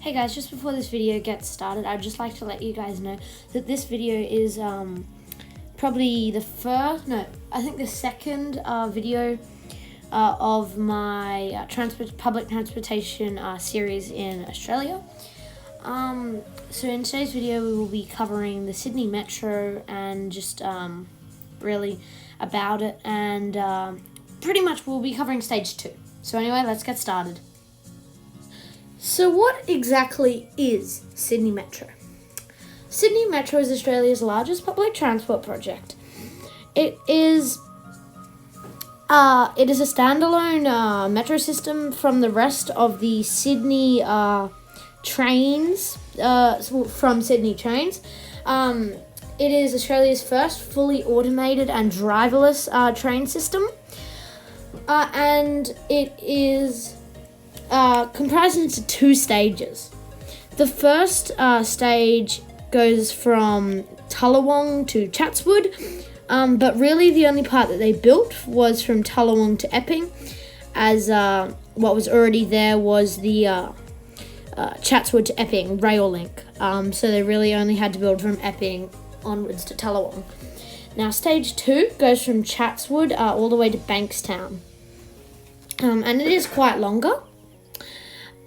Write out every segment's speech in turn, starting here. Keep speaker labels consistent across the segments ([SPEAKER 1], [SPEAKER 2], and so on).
[SPEAKER 1] Hey guys, just before this video gets started, I'd just like to let you guys know that this video is probably the second video of my public transportation series in Australia. So in today's video we will be covering the Sydney Metro and just really about it, and pretty much we'll be covering stage 2. So anyway, let's get started. So what exactly is Sydney Metro? Sydney Metro is Australia's largest public transport project. It is a standalone metro system from the rest of the Sydney trains, from Sydney trains. It is Australia's first fully automated and driverless train system, and it is comprised into 2 stages. The first stage goes from Tullawong to Chatswood, but really the only part that they built was from Tullawong to Epping, as what was already there was the Chatswood to Epping rail link. So they really only had to build from Epping onwards to Tullawong. Now stage 2 goes from Chatswood all the way to Bankstown, and it is quite longer.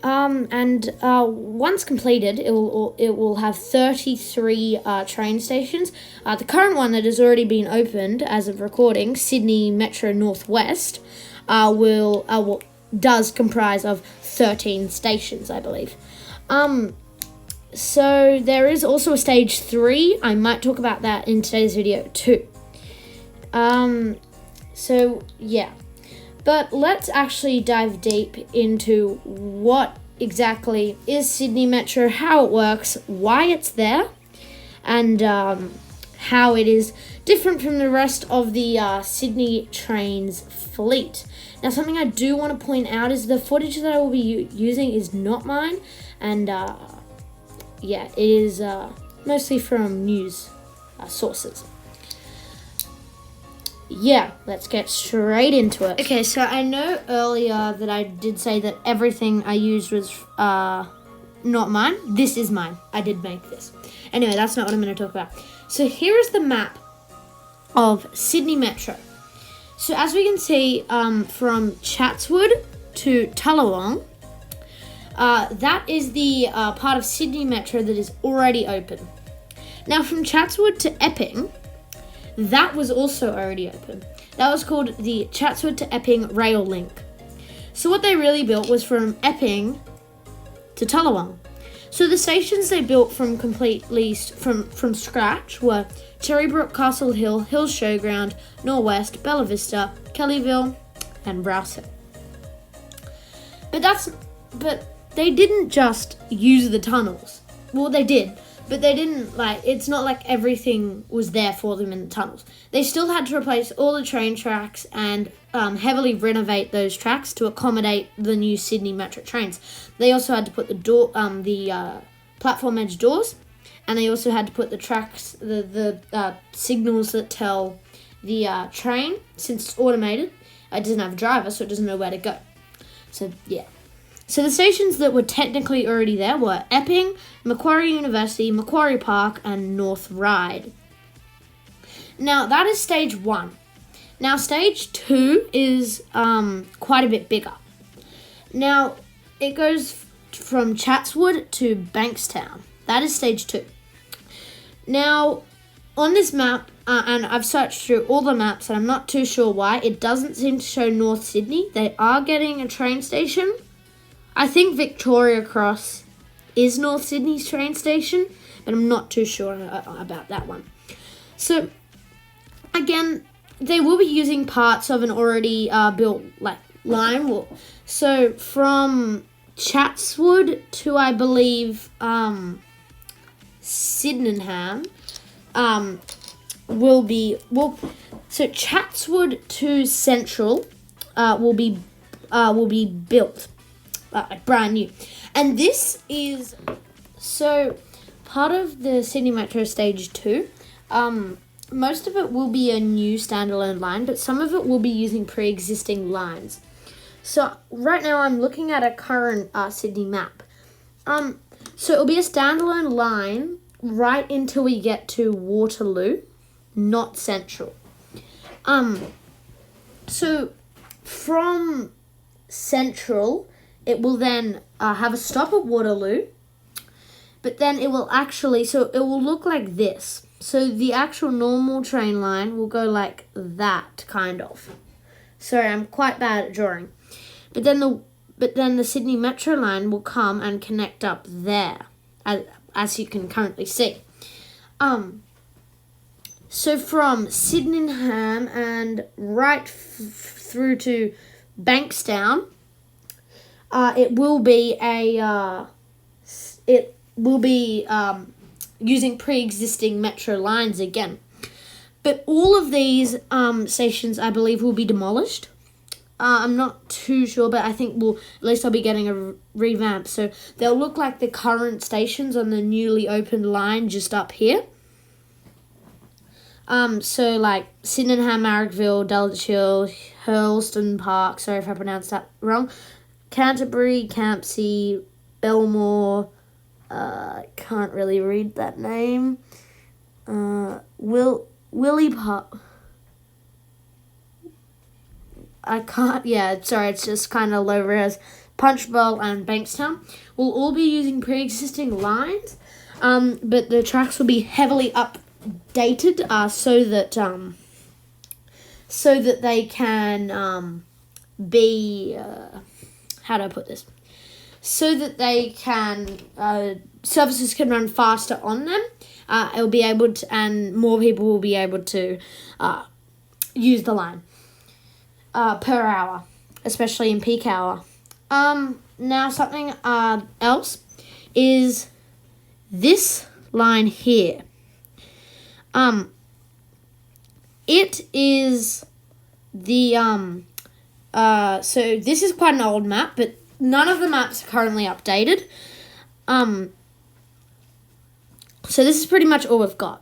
[SPEAKER 1] Once completed, it will have 33 train stations. The current one that has already been opened as of recording, Sydney Metro Northwest, does comprise of 13 stations, I believe. So there is also a stage 3. I might talk about that in today's video too. So yeah. But let's actually dive deep into what exactly is Sydney Metro, how it works, why it's there, and how it is different from the rest of the Sydney Trains fleet. Now, something I do want to point out is the footage that I will be using is not mine, and it is mostly from news sources. Yeah, let's get straight into it. Okay, so I know earlier that I did say that everything I used was not mine. This is mine. I did make this. Anyway, that's not what I'm going to talk about. So here is the map of Sydney Metro. So as we can see, from Chatswood to Tullawong, that is the part of Sydney Metro that is already open. Now from Chatswood to Epping, that was also already open. That was called the Chatswood to Epping rail link. So what they really built was from Epping to Tullawong. So the stations they built from scratch were Cherrybrook, Castle Hill, Hills Showground, Norwest, Bella Vista, Kellyville, and Rouse Hill. But they didn't just use the tunnels. Well, they did. But they didn't, it's not like everything was there for them in the tunnels. They still had to replace all the train tracks and heavily renovate those tracks to accommodate the new Sydney Metro trains. They also had to put the platform edge doors, and they also had to put the tracks, the signals that tell the train, since it's automated, it doesn't have a driver, so it doesn't know where to go. So, yeah. So the stations that were technically already there were Epping, Macquarie University, Macquarie Park, and North Ryde. Now that is stage 1. Now stage 2 is quite a bit bigger. Now it goes from Chatswood to Bankstown. That is stage 2. Now on this map, and I've searched through all the maps and I'm not too sure why, it doesn't seem to show North Sydney. They are getting a train station. I think Victoria Cross is North Sydney's train station, but I'm not too sure about that one. So, again, they will be using parts of an already built line. So, from Chatswood to, I believe, Sydenham, so Chatswood to Central will be built. Brand new. And this is part of the Sydney Metro Stage 2. Most of it will be a new standalone line, but some of it will be using pre-existing lines. So right now I'm looking at a current Sydney map, So it'll be a standalone line right until we get to Waterloo, not Central. So from Central, it will then have a stop at Waterloo, but then it will actually, so it will look like this. So the actual normal train line will go like that, kind of. Sorry, I'm quite bad at drawing. But then the Sydney Metro line will come and connect up there, as you can currently see. So from Sydenham and right through to Bankstown, it will be using pre-existing metro lines again. But all of these stations, I believe, will be demolished. I'm not too sure, but I think at least I'll be getting a revamp. So they'll look like the current stations on the newly opened line just up here. So like Sydenham, Marrickville, Dulwich Hill, Hurlston Park, sorry if I pronounced that wrong, Canterbury, Campsie, Belmore, can't really read that name, Willie Park, it's just kind of low res, Punchbowl and Bankstown will all be using pre-existing lines, but the tracks will be heavily updated so that they can be how do I put this? So that they can services can run faster on them. It'll be able to, and more people will be able to use the line per hour, especially in peak hour. Now something else is this line here. It is the so this is quite an old map, but none of the maps are currently updated. So this is pretty much all we've got.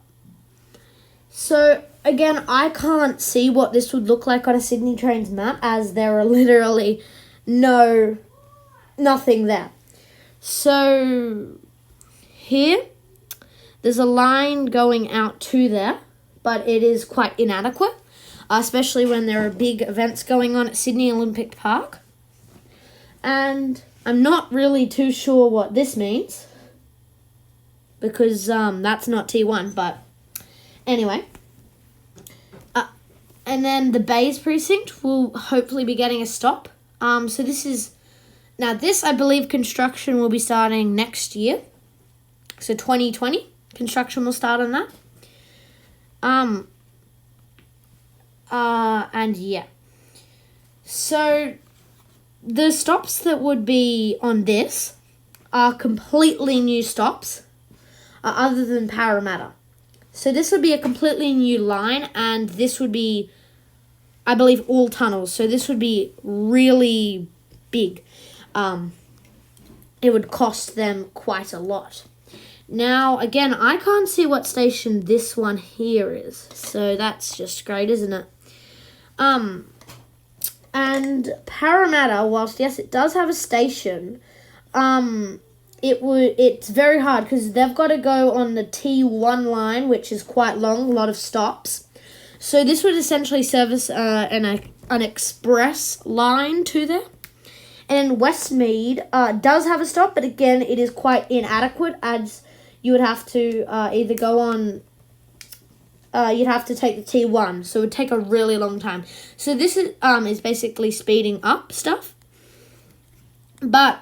[SPEAKER 1] So again, I can't see what this would look like on a Sydney Trains map, as there are literally nothing there. So here, there's a line going out to there, but it is quite inadequate, especially when there are big events going on at Sydney Olympic Park. And I'm not really too sure what this means, because that's not T1, but anyway. And then the Bays precinct will hopefully be getting a stop. So this, I believe construction will be starting next year. So 2020, construction will start on that. And yeah. So the stops that would be on this are completely new stops, other than Parramatta. So this would be a completely new line, and this would be, I believe, all tunnels. So this would be really big. It would cost them quite a lot. Now, again, I can't see what station this one here is. So that's just great, isn't it? And Parramatta, whilst yes, it does have a station, it's very hard because they've got to go on the T1 line, which is quite long, a lot of stops. So this would essentially service an express line to there. And Westmead does have a stop, but again, it is quite inadequate, as you would have to either go on, you'd have to take the T1, so it would take a really long time. So this is basically speeding up stuff. But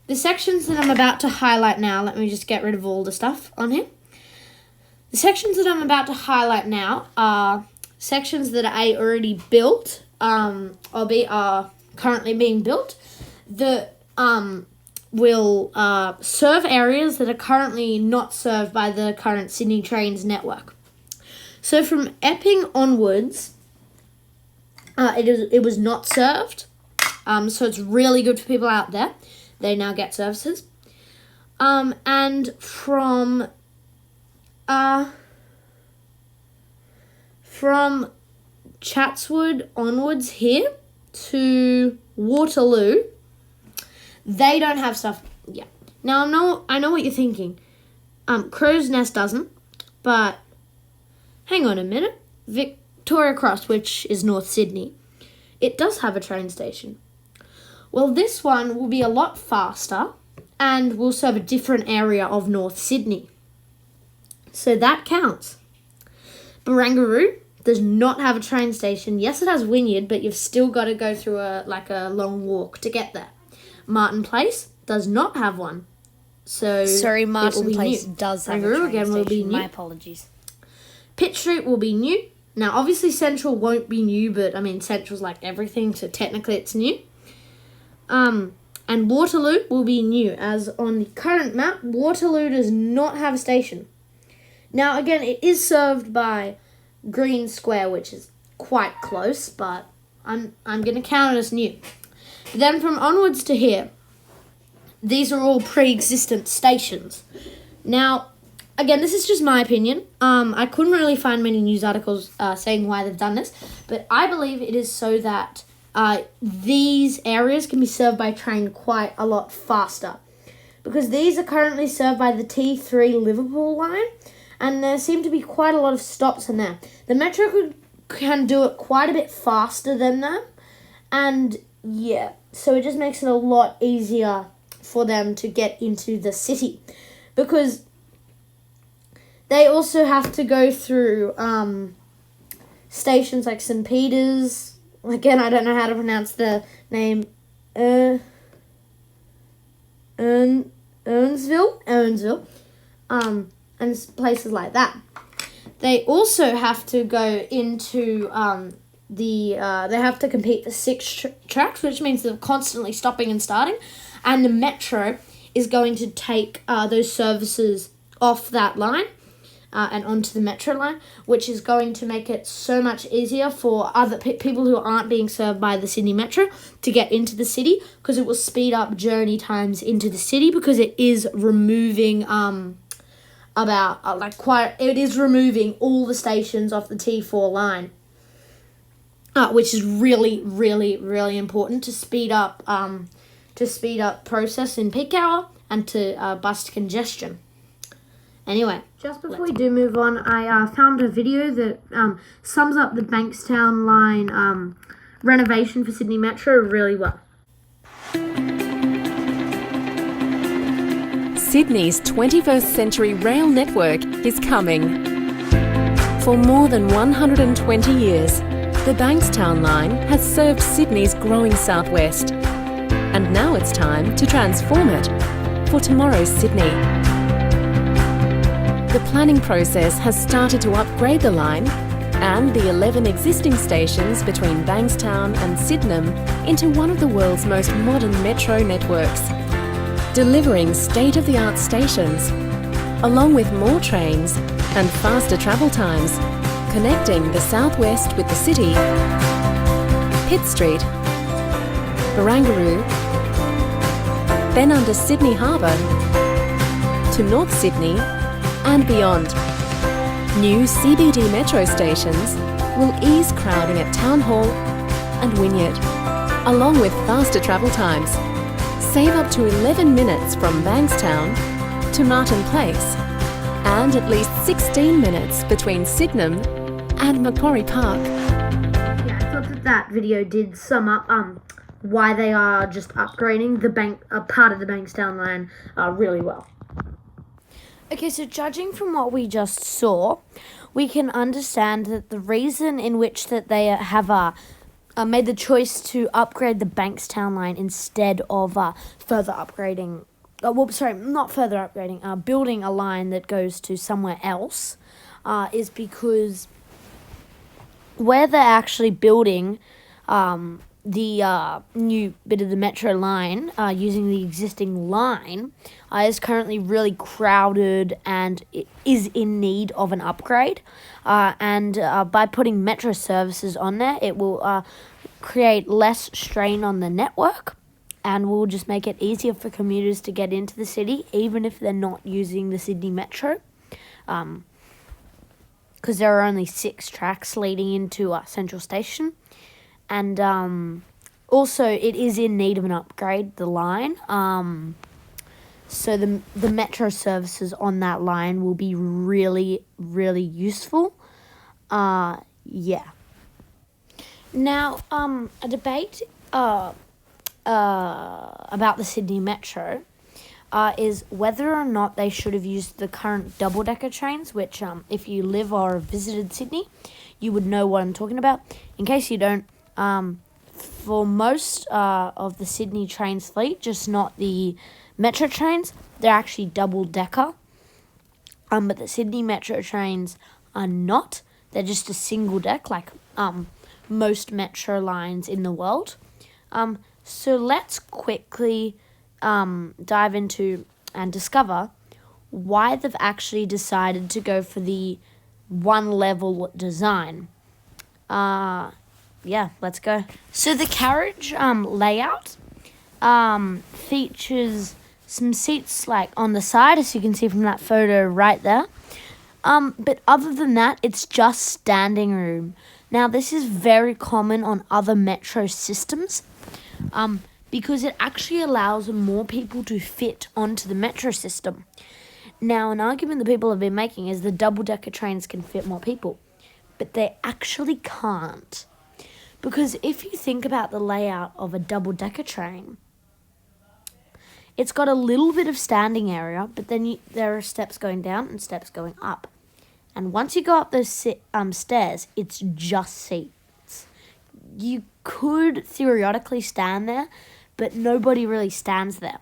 [SPEAKER 1] the sections that I'm about to highlight now, let me just get rid of all the stuff on here. The sections that I'm about to highlight now are sections that are already built, or are currently being built, that will serve areas that are currently not served by the current Sydney Trains network. So from Epping onwards, it was not served. So it's really good for people out there. They now get services. And from Chatswood onwards here to Waterloo, they don't have stuff. Yeah. Now, I know what you're thinking. Crow's Nest doesn't, but hang on a minute. Victoria Cross, which is North Sydney, it does have a train station. Well, this one will be a lot faster and will serve a different area of North Sydney. So that counts. Barangaroo does not have a train station. Yes, it has Wynyard, but you've still got to go through a long walk to get there. Martin Place does not have one. So
[SPEAKER 2] sorry, Martin Place
[SPEAKER 1] new.
[SPEAKER 2] does have
[SPEAKER 1] Barangaroo
[SPEAKER 2] a train station.
[SPEAKER 1] Will be new.
[SPEAKER 2] My apologies.
[SPEAKER 1] Pitt Street will be new. Now, obviously, Central won't be new, but, Central's like everything, so technically it's new. And Waterloo will be new, as on the current map, Waterloo does not have a station. Now, again, it is served by Green Square, which is quite close, but I'm going to count it as new. But then from onwards to here, these are all pre-existent stations. Now, again, this is just my opinion. I couldn't really find many news articles saying why they've done this, but I believe it is so that these areas can be served by train quite a lot faster. Because these are currently served by the T3 Liverpool line, and there seem to be quite a lot of stops in there. The Metro can do it quite a bit faster than them, and yeah, so it just makes it a lot easier for them to get into the city. Because they also have to go through stations like St. Peter's. Again, I don't know how to pronounce the name. Earnsville. And places like that. They also have to go into they have to compete for 6 tracks, which means they're constantly stopping and starting. And the Metro is going to take those services off that line and onto the Metro line, which is going to make it so much easier for other people who aren't being served by the Sydney Metro to get into the city, because it will speed up journey times into the city, because it is removing it is removing all the stations off the T4 line, which is really, really, really important to speed up process in peak hour and to bust congestion. Anyway, just before we do move on, I found a video that sums up the Bankstown line renovation for Sydney Metro really well.
[SPEAKER 3] Sydney's 21st century rail network is coming. For more than 120 years, the Bankstown line has served Sydney's growing southwest. And now it's time to transform it for tomorrow's Sydney. The planning process has started to upgrade the line and the 11 existing stations between Bankstown and Sydenham into one of the world's most modern metro networks, delivering state-of-the-art stations, along with more trains and faster travel times, connecting the southwest with the city, Pitt Street, Barangaroo, then under Sydney Harbour, to North Sydney and beyond. New CBD metro stations will ease crowding at Town Hall and Wynyard, along with faster travel times. Save up to 11 minutes from Bankstown to Martin Place, and at least 16 minutes between Sydenham and Macquarie Park.
[SPEAKER 1] Yeah, I thought that video did sum up why they are just upgrading the part of the Bankstown line really well. Okay, so judging from what we just saw, we can understand that the reason in which that they have made the choice to upgrade the Bankstown line instead of building a line that goes to somewhere else, is because where they're actually building the new bit of the metro line using the existing line is currently really crowded and it is in need of an upgrade. And by putting metro services on there, it will create less strain on the network and will just make it easier for commuters to get into the city, even if they're not using the Sydney Metro. Because there are only 6 tracks leading into Central Station. And also, it is in need of an upgrade, the line. So the metro services on that line will be really, really useful. Yeah. Now, a debate about the Sydney Metro is whether or not they should have used the current double-decker trains, which, if you live or visited Sydney, you would know what I'm talking about. In case you don't, for most of the Sydney trains fleet, just not the metro trains, they're actually double-decker. But the Sydney Metro trains are not. They're just a single deck, like most metro lines in the world. So let's quickly dive into and discover why they've actually decided to go for the one-level design. Yeah, let's go. So the carriage layout features some seats like on the side, as you can see from that photo right there. But other than that, it's just standing room. Now, this is very common on other metro systems because it actually allows more people to fit onto the metro system. Now, an argument that people have been making is the double-decker trains can fit more people, but they actually can't. Because if you think about the layout of a double-decker train, it's got a little bit of standing area, but then there are steps going down and steps going up. And once you go up those stairs, it's just seats. You could theoretically stand there, but nobody really stands there.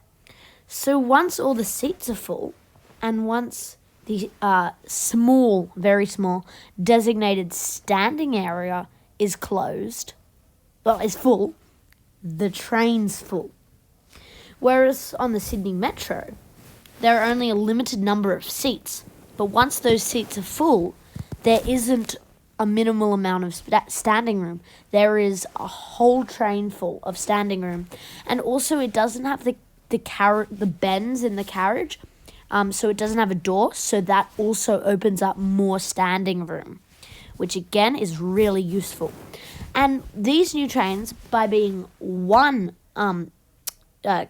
[SPEAKER 1] So once all the seats are full, and once the small, very small, designated standing area is closed, well, is full, the train's full. Whereas on the Sydney Metro, there are only a limited number of seats. But once those seats are full, there isn't a minimal amount of standing room. There is a whole train full of standing room. And also it doesn't have the bends in the carriage. So it doesn't have a door. So that also opens up more standing room, which again is really useful. And these new trains, by being one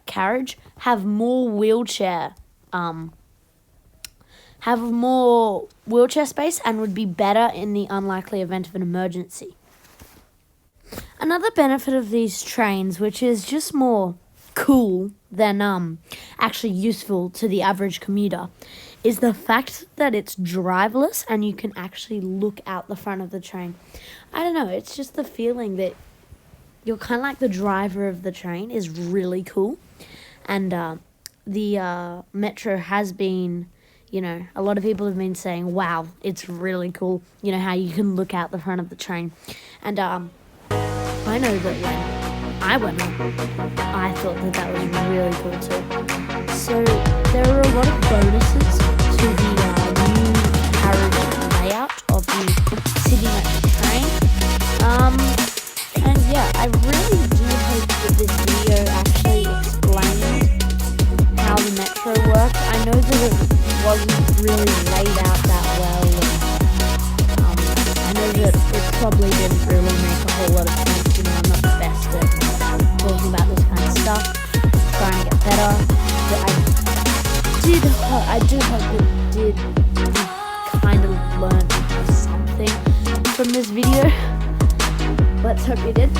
[SPEAKER 1] carriage, have more wheelchair space and would be better in the unlikely event of an emergency. Another benefit of these trains, which is just more cool than actually useful to the average commuter, is the fact that it's driverless and you can actually look out the front of the train. I don't know, it's just the feeling that you're kind of like the driver of the train is really cool. And the metro has been, a lot of people have been saying, wow, it's really cool, how you can look out the front of the train. And I know that when I went on, I thought that was really cool too. So there are a lot of bonuses to the new carriage layout of the Sydney Metro train. And yeah, I really do hope that this video actually explains how the metro works. I know that it wasn't really laid out that well, and I know that it probably didn't really make a whole lot of sense. I'm not the best at talking about this kind of stuff, trying to get better, but I do hope that you kind of learned something from this video. Let's hope you did.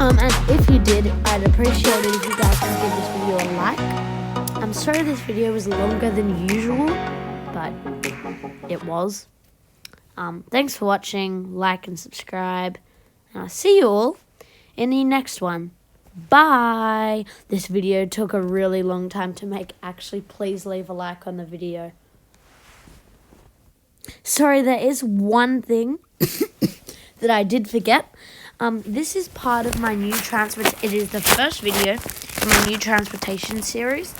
[SPEAKER 1] And if you did, I'd appreciate it if you guys could give this video a like. I'm sorry this video was longer than usual, but it was. Thanks for watching, like and subscribe, and I'll see you all in the next one. Bye! This video took a really long time to make. Actually, please leave a like on the video. Sorry, there is one thing that I did forget. This is part of my new it is the first video in my new transportation series,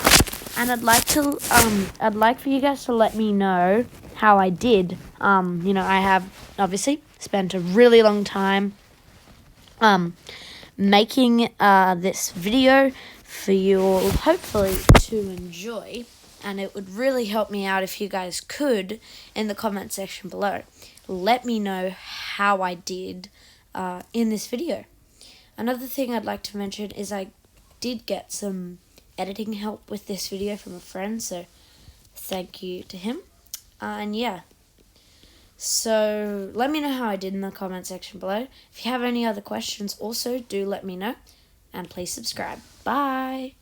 [SPEAKER 1] and I'd like for you guys to let me know how I did. I have obviously spent a really long time making this video for you all, hopefully to enjoy, and it would really help me out if you guys could, in the comment section below, let me know how I did in this video. Another thing I'd like to mention is I did get some editing help with this video from a friend, so thank you to him. And yeah, so let me know how I did in the comment section below. If you have any other questions, also do let me know, and please subscribe. Bye!